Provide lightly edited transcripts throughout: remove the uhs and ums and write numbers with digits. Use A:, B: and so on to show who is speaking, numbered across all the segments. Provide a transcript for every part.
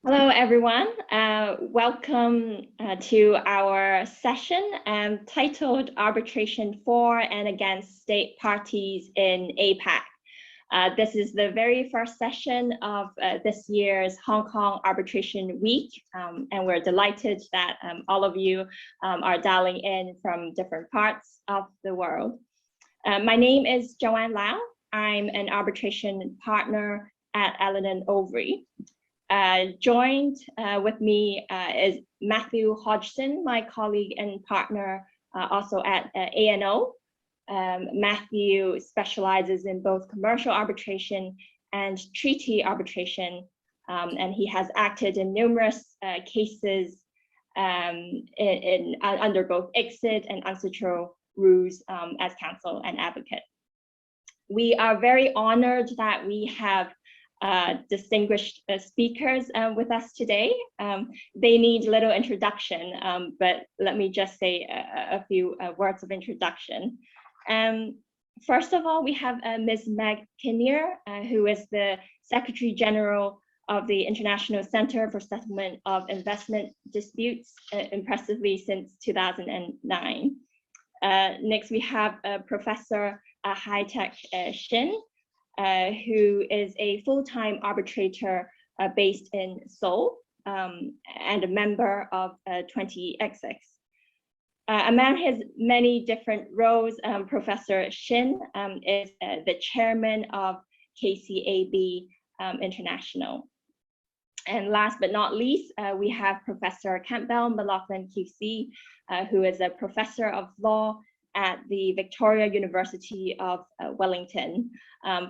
A: Hello, everyone. Welcome to our session titled Arbitration for and Against State Parties in APAC. This is the very first session of this year's Hong Kong Arbitration Week, and we're delighted that all of you are dialing in from different parts of the world. My name is Joanne Lau. I'm an arbitration partner at Overy. Joined with me is Matthew Hodgson, my colleague and partner also at ANO. Matthew specializes in both commercial arbitration and treaty arbitration, and he has acted in numerous cases under both ICSID and UNCITRAL rules as counsel and advocate. We are very honored that we have distinguished speakers with us today. They need little introduction, but let me just say a few words of introduction. First of all, we have Ms. Meg Kinnear, who is the Secretary General of the International Center for Settlement of Investment Disputes, impressively since 2009. Next, we have Professor High-Tech Shin, who is a full-time arbitrator based in Seoul and a member of 20XX. Among his many different roles, Professor Shin is the chairman of KCAB International. And last but not least, we have Professor Campbell McLaughlin QC, who is a professor of law at the Victoria University of Wellington.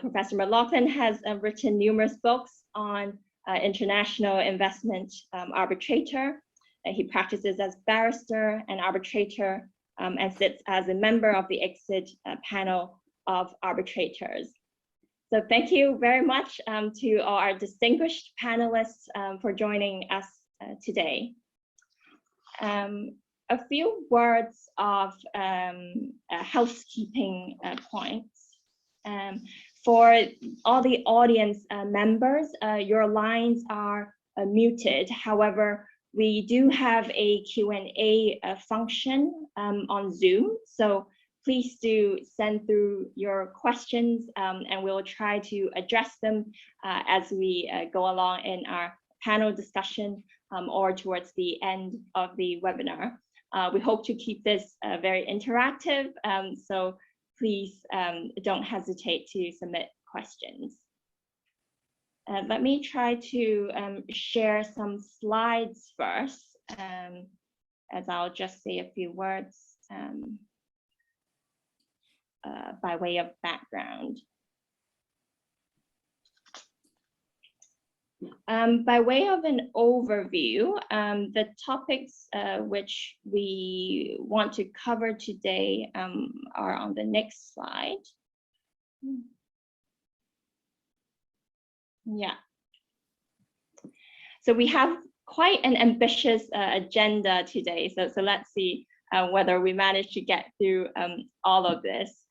A: Professor McLaughlin has written numerous books on international investment arbitrator. He practices as barrister and arbitrator and sits as a member of the ICSID panel of arbitrators. So thank you very much to all our distinguished panelists for joining us today. A few words of housekeeping points. For all the audience members, your lines are muted. However, we do have a Q&A function on Zoom, so please do send through your questions and we'll try to address them as we go along in our panel discussion or towards the end of the webinar. We hope to keep this very interactive, so please don't hesitate to submit questions. Let me try to share some slides first, as I'll just say a few words by way of background. By way of an overview, the topics which we want to cover today are on the next slide. Yeah. So we have quite an ambitious agenda today. So let's see whether we manage to get through all of this.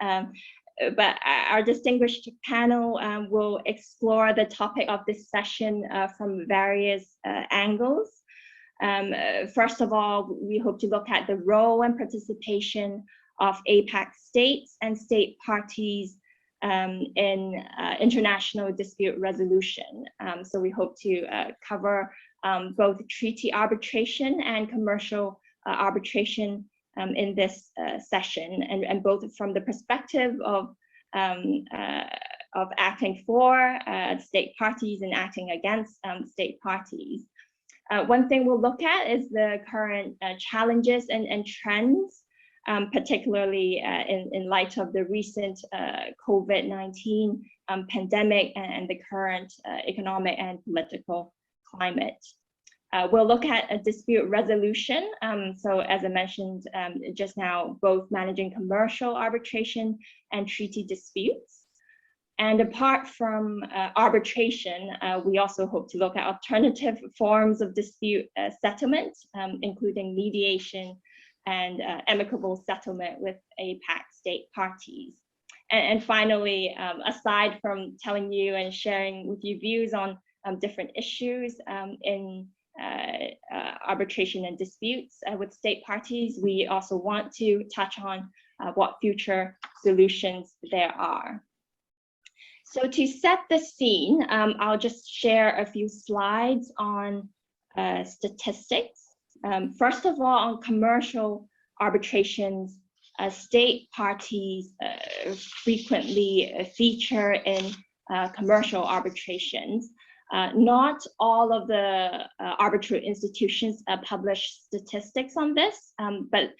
A: But our distinguished panel will explore the topic of this session from various angles. First of all, we hope to look at the role and participation of APAC states and state parties in international dispute resolution. So we hope to cover both treaty arbitration and commercial arbitration in this session, and both from the perspective of acting for state parties and acting against state parties. One thing we'll look at is the current challenges and trends, particularly in light of the recent COVID-19 pandemic and the current economic and political climate. We'll look at a dispute resolution. So as I mentioned just now, both managing commercial arbitration and treaty disputes. And apart from arbitration, we also hope to look at alternative forms of dispute settlement, including mediation and amicable settlement with APAC state parties. And finally, aside from telling you and sharing with you views on different issues in arbitration and disputes with state parties. We also want to touch on what future solutions there are. So to set the scene, I'll just share a few slides on statistics. First of all, on commercial arbitrations, state parties frequently feature in commercial arbitrations. Not all of the arbitral institutions publish statistics on this, but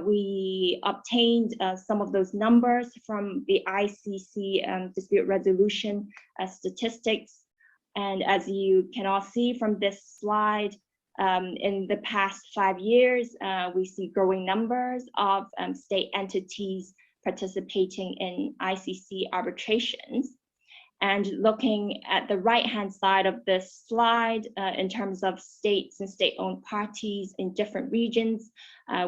A: we obtained some of those numbers from the ICC dispute resolution statistics. And as you can all see from this slide, in the past 5 years, we see growing numbers of state entities participating in ICC arbitrations. And looking at the right-hand side of this slide, in terms of states and state-owned parties in different regions,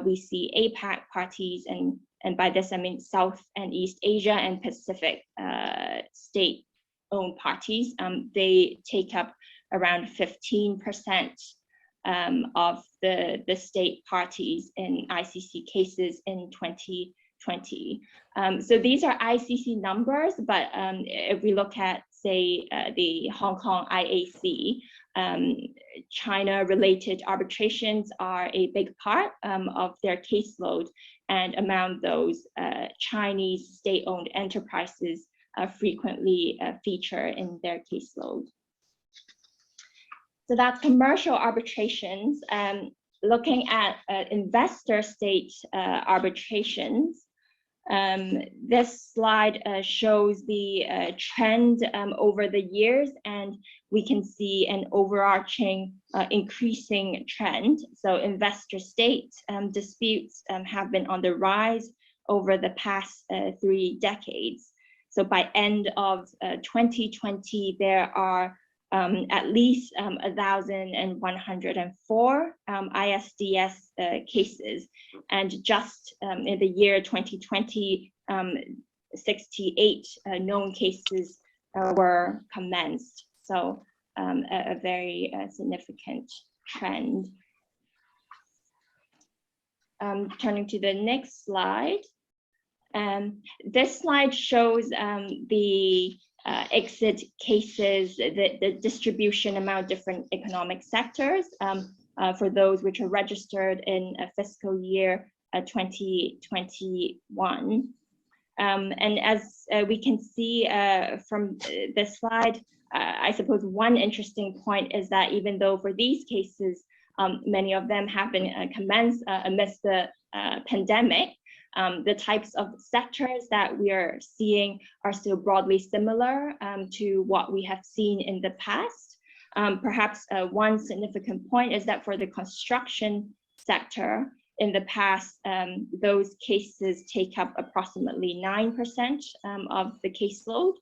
A: we see APAC parties, and by this I mean South and East Asia and Pacific state-owned parties. They take up around 15% of the state parties in ICC cases in 2020. So these are ICC numbers, but if we look at, say, the Hong Kong IAC, China-related arbitrations are a big part of their caseload, and among those, Chinese state-owned enterprises frequently feature in their caseload. So that's commercial arbitrations. Looking at investor state arbitrations, this slide shows the trend over the years, and we can see an overarching increasing trend. So investor state disputes have been on the rise over the past 3 decades. So by end of 2020, there are at least 1,104 ISDS cases, and just in the year 2020, 68 known cases were commenced. So a very significant trend. Turning to the next slide. This slide shows the exit cases, the distribution among different economic sectors for those which are registered in fiscal year 2021. And as we can see from this slide, I suppose one interesting point is that even though for these cases, many of them have been commenced amidst the pandemic, the types of sectors that we are seeing are still broadly similar to what we have seen in the past. Perhaps one significant point is that for the construction sector, in the past, those cases take up approximately 9% of the caseload.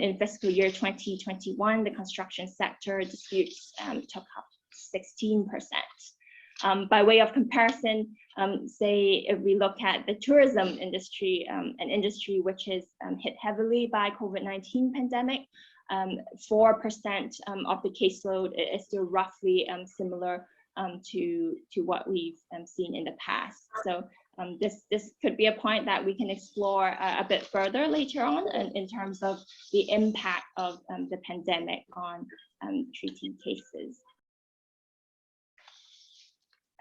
A: In fiscal year 2021, the construction sector disputes took up 16%. By way of comparison, say if we look at the tourism industry, an industry which is hit heavily by COVID-19 pandemic, 4% of the caseload is still roughly similar to what we've seen in the past. So this could be a point that we can explore a bit further later on in terms of the impact of the pandemic on treaty cases.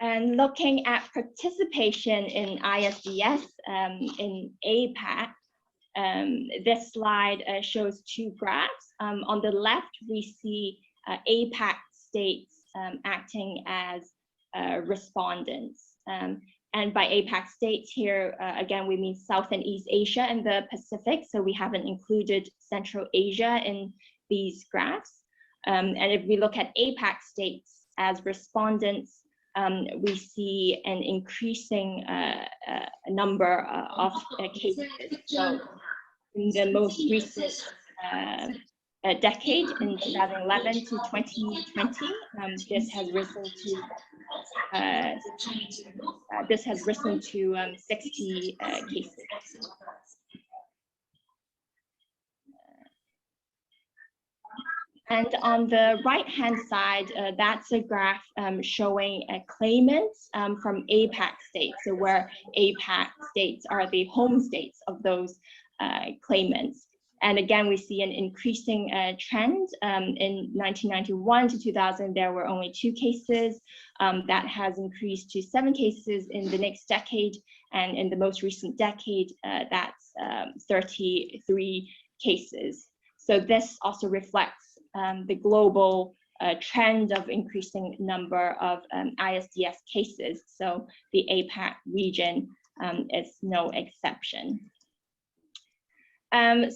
A: And looking at participation in ISDS in APAC, this slide shows 2 graphs. On the left, we see APAC states acting as respondents. And by APAC states here, again, we mean South and East Asia and the Pacific. So we haven't included Central Asia in these graphs. And if we look at APAC states as respondents, we see an increasing number of cases. So in the most recent decade, in 2011 to 2020, this has risen to 60 cases. And on the right-hand side, that's a graph showing claimants from APAC states, so where APAC states are the home states of those claimants. And again, we see an increasing trend. In 1991 to 2000, there were only 2 cases. That has increased to 7 cases in the next decade. And in the most recent decade, that's 33 cases. So this also reflects the global trend of increasing number of ISDS cases. So the APAC region is no exception.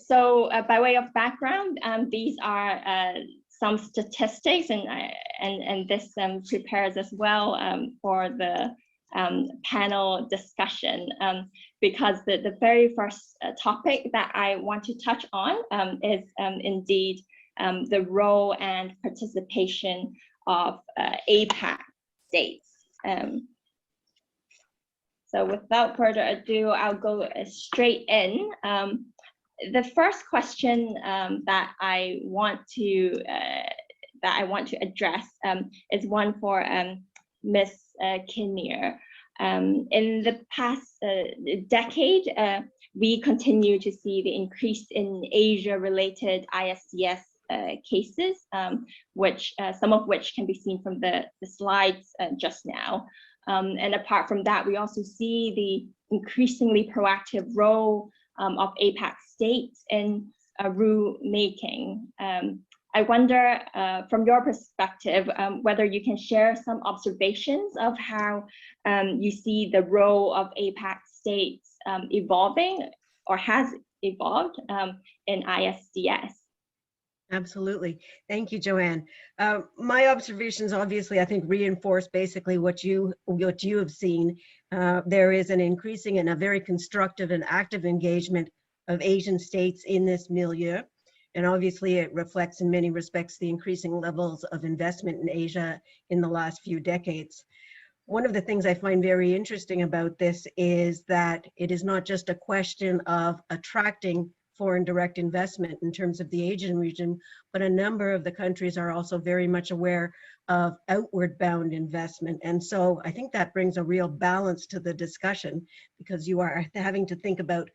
A: So by way of background, these are some statistics, and this prepares us well for the panel discussion, because the very first topic that I want to touch on is indeed the role and participation of APAC states. So without further ado, I'll go straight in. The first question that I want to address is one for Ms. Kinnear. In the past decade, we continue to see the increase in Asia-related ISDS cases, which some of which can be seen from the slides just now. And apart from that, we also see the increasingly proactive role of APAC states in rule making. I wonder, from your perspective, whether you can share some observations of how you see the role of APAC states evolving or has evolved in ISDS.
B: Absolutely. Thank you, Joanne. My observations, obviously, I think reinforce basically what you have seen. There is an increasing and a very constructive and active engagement of Asian states in this milieu. And obviously, it reflects in many respects the increasing levels of investment in Asia in the last few decades. One of the things I find very interesting about this is that it is not just a question of attracting foreign direct investment in terms of the Asian region, but a number of the countries are also very much aware of outward bound investment. And so I think that brings a real balance to the discussion, because you are having to think about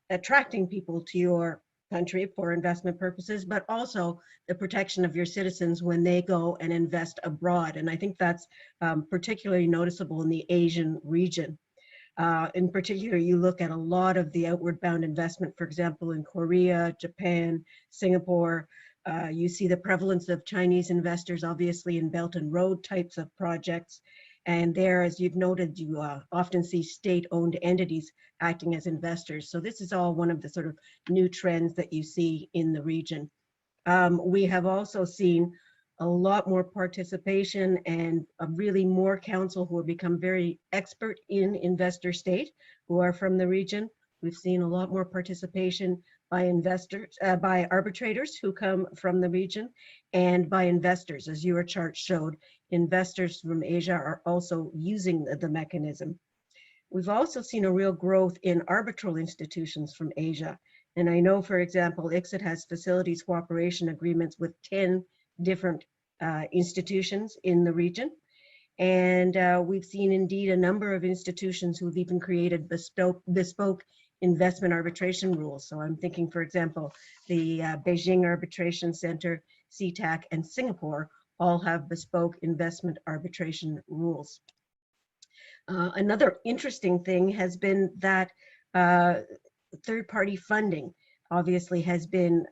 B: attracting people to your country for investment purposes, but also the protection of your citizens when they go and invest abroad. And I think that's particularly noticeable in the Asian region. In particular, you look at a lot of the outward bound investment, for example, in Korea, Japan, Singapore. You see the prevalence of Chinese investors, obviously, in Belt and Road types of projects. And there, as you've noted, you often see state-owned entities acting as investors. So this is all one of the sort of new trends that you see in the region. We have also seen a lot more participation and really more counsel who have become very expert in investor state, who are from the region. We've seen a lot more participation by investors, by arbitrators who come from the region, and by investors. As your chart showed, investors from Asia are also using the mechanism. We've also seen a real growth in arbitral institutions from Asia. And I know, for example, ICSID has facilities cooperation agreements with 10 different institutions in the region. And we've seen indeed a number of institutions who've even created bespoke investment arbitration rules. So I'm thinking, for example, the Beijing Arbitration Center, CTAC, and Singapore all have bespoke investment arbitration rules. Another interesting thing has been that third-party funding obviously has been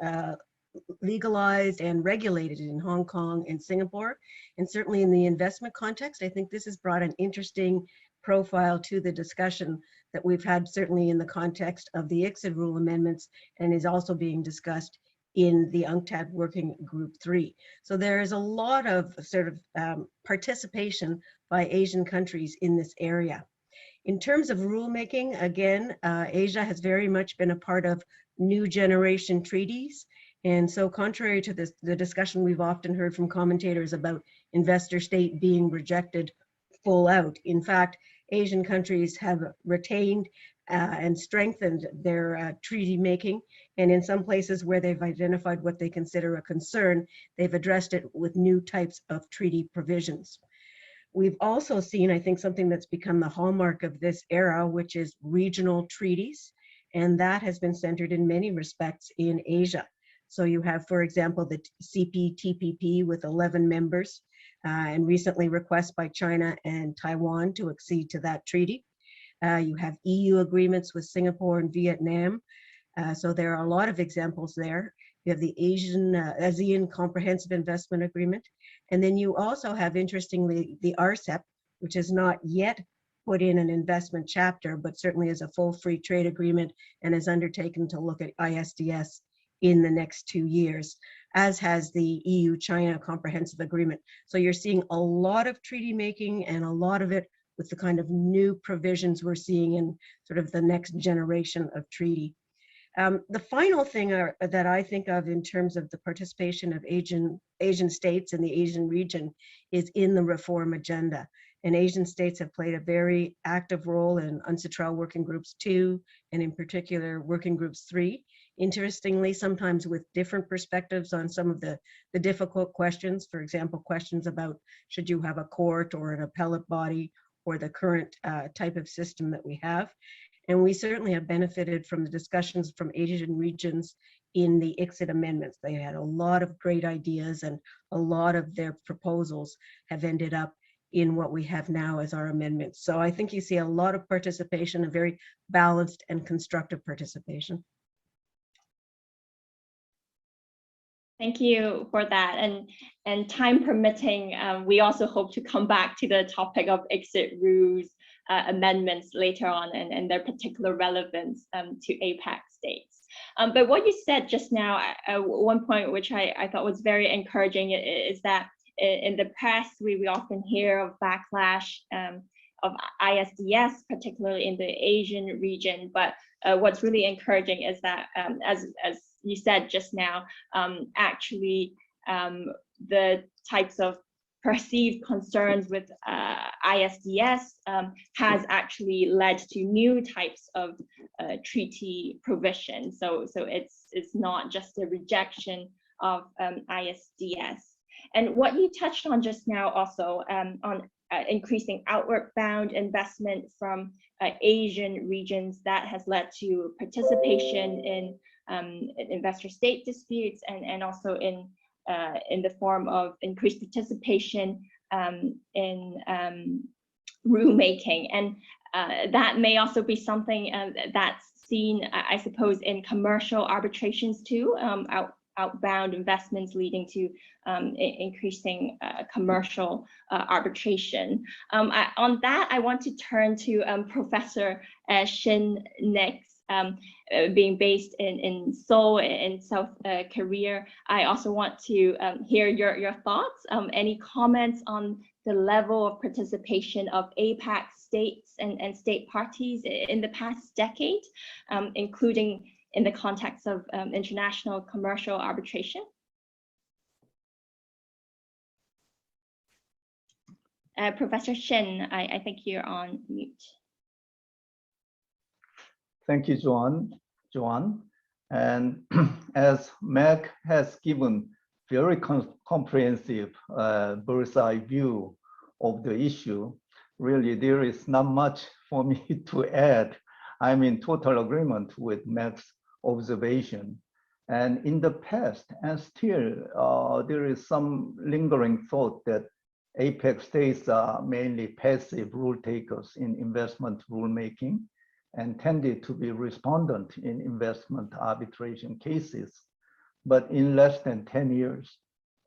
B: legalized and regulated in Hong Kong and Singapore. And certainly in the investment context, I think this has brought an interesting profile to the discussion that we've had certainly in the context of the ICSID rule amendments, and is also being discussed in the UNCTAD Working Group 3. So there is a lot of sort of participation by Asian countries in this area. In terms of rulemaking, again, Asia has very much been a part of new generation treaties. And so contrary to this, the discussion we've often heard from commentators about investor state being rejected full out, in fact, Asian countries have retained and strengthened their treaty making And in some places where they've identified what they consider a concern, they've addressed it with new types of treaty provisions. We've also seen, I think, something that's become the hallmark of this era, which is regional treaties. And that has been centered in many respects in Asia. So you have, for example, the CPTPP with 11 members, and recently requests by China and Taiwan to accede to that treaty. You have EU agreements with Singapore and Vietnam. So there are a lot of examples there. You have the ASEAN Comprehensive Investment Agreement. And then you also have, interestingly, the RCEP, which has not yet put in an investment chapter, but certainly is a full free trade agreement and is undertaken to look at ISDS in the next 2 years, as has the EU-China Comprehensive Agreement. So you're seeing a lot of treaty making, and a lot of it with the kind of new provisions we're seeing in sort of the next generation of treaty. The final thing that I think of in terms of the participation of Asian states in the Asian region is in the reform agenda. And Asian states have played a very active role in UNCITRAL Working Groups 2, and in particular Working Groups 3. Interestingly, sometimes with different perspectives on some of the difficult questions. For example, questions about should you have a court or an appellate body, or the current type of system that we have. And we certainly have benefited from the discussions from Asian regions in the ICSID amendments. They had a lot of great ideas, and a lot of their proposals have ended up in what we have now as our amendments. So I think you see a lot of participation, a very balanced and constructive participation.
A: Thank you for that. And time permitting, we also hope to come back to the topic of exit rules amendments later on, and their particular relevance to APAC states. But what you said just now, one point which I thought was very encouraging is that in the press, we often hear of backlash of ISDS, particularly in the Asian region. But what's really encouraging is that, as you said just now, actually the types of perceived concerns with ISDS has actually led to new types of treaty provision. So it's not just a rejection of ISDS. And what you touched on just now also on increasing outward bound investment from Asian regions, that has led to participation in investor-state disputes, and also in the form of increased participation in rulemaking. And that may also be something that's seen, I suppose, in commercial arbitrations too, outbound investments leading to increasing commercial arbitration. On that, I want to turn to Professor Shin next. Being based in Seoul in South Korea, I also want to hear your thoughts. Any comments on the level of participation of APAC states and state parties in the past decade, including in the context of international commercial arbitration? Professor Shin, I think you're on mute.
C: Thank you, Joanne. And as Meg has given very comprehensive bird's eye view of the issue, really there is not much for me to add. I'm in total agreement with Meg's observation. And in the past, and still, there is some lingering thought that APEC states are mainly passive rule takers in investment rulemaking, and tended to be respondent in investment arbitration cases. But in less than 10 years,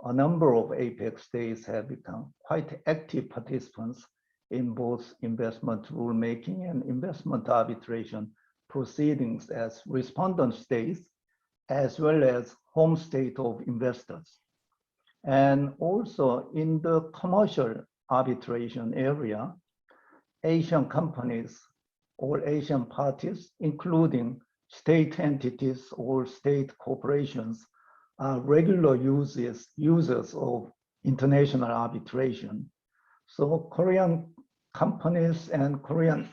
C: a number of APEC states have become quite active participants in both investment rulemaking and investment arbitration proceedings as respondent states, as well as home state of investors. And also in the commercial arbitration area, Asian companies or Asian parties, including state entities or state corporations, are regular users of international arbitration. So Korean companies and Korean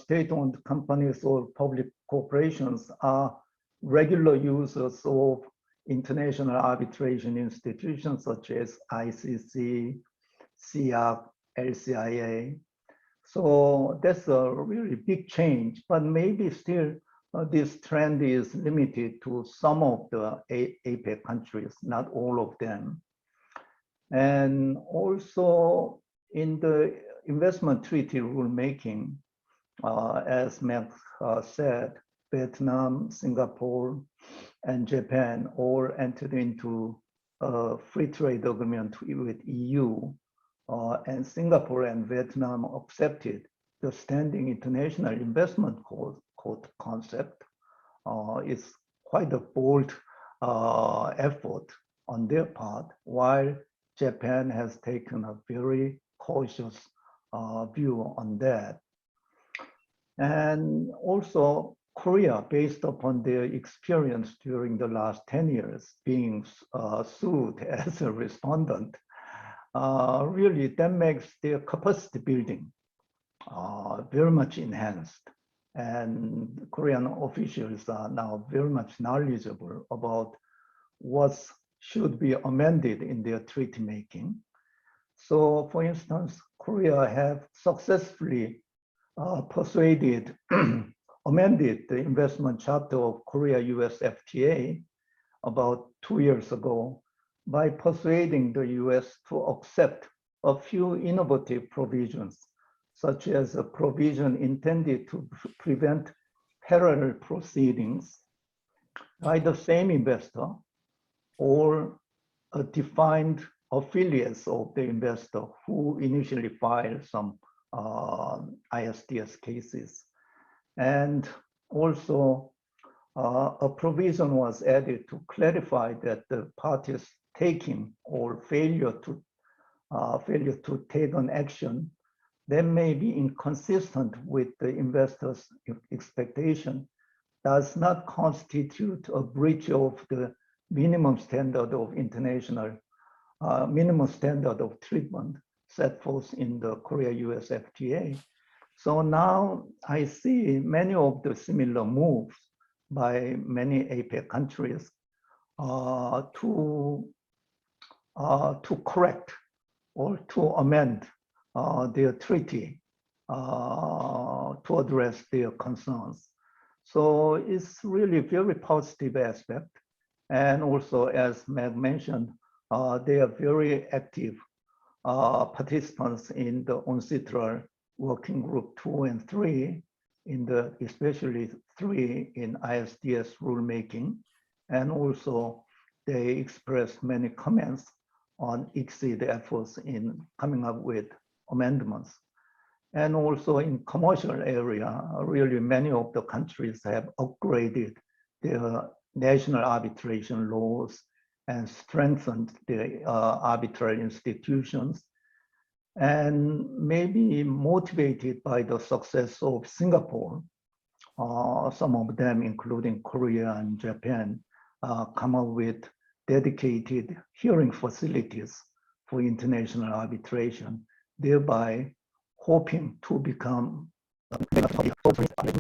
C: state-owned companies or public corporations are regular users of international arbitration institutions such as ICC, SIAC, LCIA. So that's a really big change, but maybe still this trend is limited to some of the APAC countries, not all of them. And also in the investment treaty rulemaking, as Max said, Vietnam, Singapore, and Japan all entered into a free trade agreement with EU, and Singapore and Vietnam accepted the standing international investment court concept. It's quite a bold effort on their part, while Japan has taken a very cautious view on that. And also Korea, based upon their experience during the last 10 years being sued as a respondent, really that makes their capacity building very much enhanced. And Korean officials are now very much knowledgeable about what should be amended in their treaty making. So for instance, Korea have successfully persuaded, amended the investment chapter of Korea-US FTA about 2 years ago by persuading the US to accept a few innovative provisions, such as a provision intended to prevent parallel proceedings by the same investor or a defined affiliates of the investor who initially filed some ISDS cases. And also a provision was added to clarify that the parties taking or failure to take an action that may be inconsistent with the investor's expectation does not constitute a breach of the minimum standard of international, minimum standard of treatment set forth in the Korea-US FTA. So now I see many of the similar moves by many APAC countries to correct or to amend their treaty to address their concerns. So it's really very positive aspect. And also, as Meg mentioned, they are very active participants in the UNCITRAL Working Group 2 and 3, in the especially 3 in ISDS rulemaking. And also they expressed many comments on ICSID efforts in coming up with amendments. And also in commercial area, really many of the countries have upgraded their national arbitration laws and strengthened the arbitral institutions. And maybe motivated by the success of Singapore, some of them, including Korea and Japan, come up with dedicated hearing facilities for international arbitration, thereby hoping to become